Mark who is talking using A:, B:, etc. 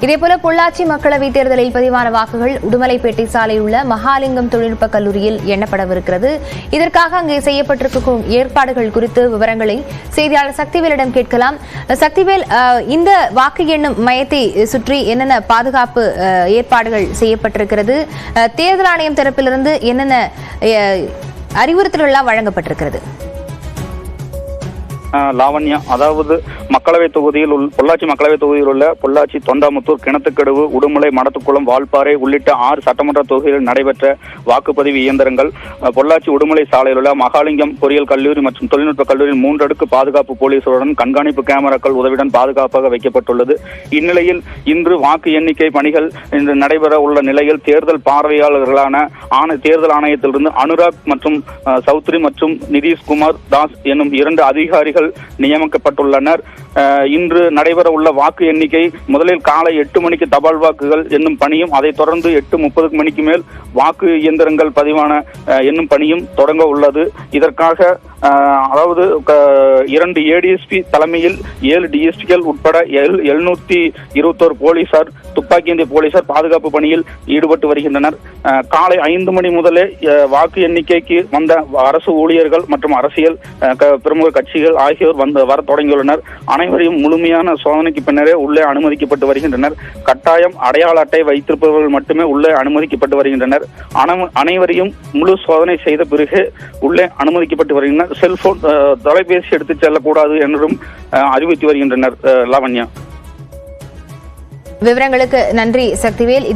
A: இதேபோல பொள்ளாச்சி மக்களவைத் தேர்தலில் பதிவான வாக்குகள் உடுமலைப்பேட்டை சாலையில் உள்ள மகாலிங்கம் தொழில்நுட்ப கல்லூரியில் எண்ணப்படவிருக்கிறது. இதற்காக அங்கே செய்யப்பட்டிருக்கும் ஏற்பாடுகள் குறித்து விவரங்களை செய்தியாளர் சக்திவேலிடம் கேட்கலாம். சக்திவேல், இந்த வாக்கு எண்ணும் மையத்தை சுற்றி என்னென்ன பாதுகாப்பு ஏற்பாடுகள் செய்யப்பட்டிருக்கிறது? தேர்தல் ஆணையம் தரப்பிலிருந்து என்னென்ன அறிவுறுத்தல்கள் வழங்கப்பட்டிருக்கிறது?
B: லாவண்யா, அதாவது பொள்ளாச்சி மக்களவை தொகுதியில் உள்ள பொள்ளாச்சி, தொண்டாமுத்தூர், கிணத்துக்கடவு, உடுமலை, மடத்துக்குளம், வால்பாறை உள்ளிட்ட 6 சட்டமன்ற தொகுதிகளில் நடைபெற்ற வாக்குப்பதிவு இயந்திரங்கள் பொள்ளாச்சி உடுமலை சாலையில் உள்ள மகாலிங்கம் பொறியியல் கல்லூரி மற்றும் தொழில்நுட்ப கல்லூரியில் 3 அடுக்கு பாதுகாப்பு போலீசுடன் கண்காணிப்பு கேமராக்கள் உதவியுடன் பாதுகாப்பாக வைக்கப்பட்டுள்ளது. இந்நிலையில் இன்று வாக்கு எண்ணிக்கை பணிகள் இன்று நடைபெற உள்ள நிலையில் தேர்தல் பார்வையாளர்களான தேர்தல் ஆணையத்திலிருந்து அனுராக் மற்றும் சௌத்ரி மற்றும் நிதிஷ்குமார் தாஸ் என்னும் 2 அதிகாரிகள் நியமிக்கப்பட்டுள்ளனர். இன்று நடைபெற உள்ள வாக்கு எண்ணிக்கை முதலில் காலை 8 மணிக்கு தபால் வாக்குகள் என்னும் பணியும், அதைத் தொடர்ந்து 8:30 மணிக்கு மேல் வாக்கு இயந்திரங்கள் பதிவான என்னும் பணியும் தொடங்க உள்ளது. இதற்காக அதாவது 2 ஏடிஎஸ்பி தலைமையில் 7 டிஎஸ்பிகள் உட்பட 721 போலீசார், துப்பாக்கியேந்திய போலீசார் பாதுகாப்பு பணியில் ஈடுபட்டு வருகின்றனர். காலை 5 மணி முதலே வாக்கு எண்ணிக்கைக்கு வந்த அரசு ஊழியர்கள் மற்றும் அரசியல் பிரமுக கட்சிகள் ஆகியோர் வர தொடங்கியுள்ளனர். அனைவரையும் முழுமையான சோதனைக்கு பின்னரே உள்ளே அனுமதிக்கப்பட்டு வருகின்றனர். கட்டாயம் அடையாள அட்டை வைத்திருப்பவர்கள் மட்டுமே உள்ளே அனுமதிக்கப்பட்டு வருகின்றனர். அனைவரையும் முழு சோதனை செய்த பிறகு உள்ளே அனுமதிக்கப்பட்டு வருகின்றனர். செல்போன், தொலைபேசி எடுத்துச் செல்லக்கூடாது என்றும் அறிவித்து வருகின்றனர். லாவண்யா,
A: விவரங்களுக்கு நன்றி சக்திவேல்.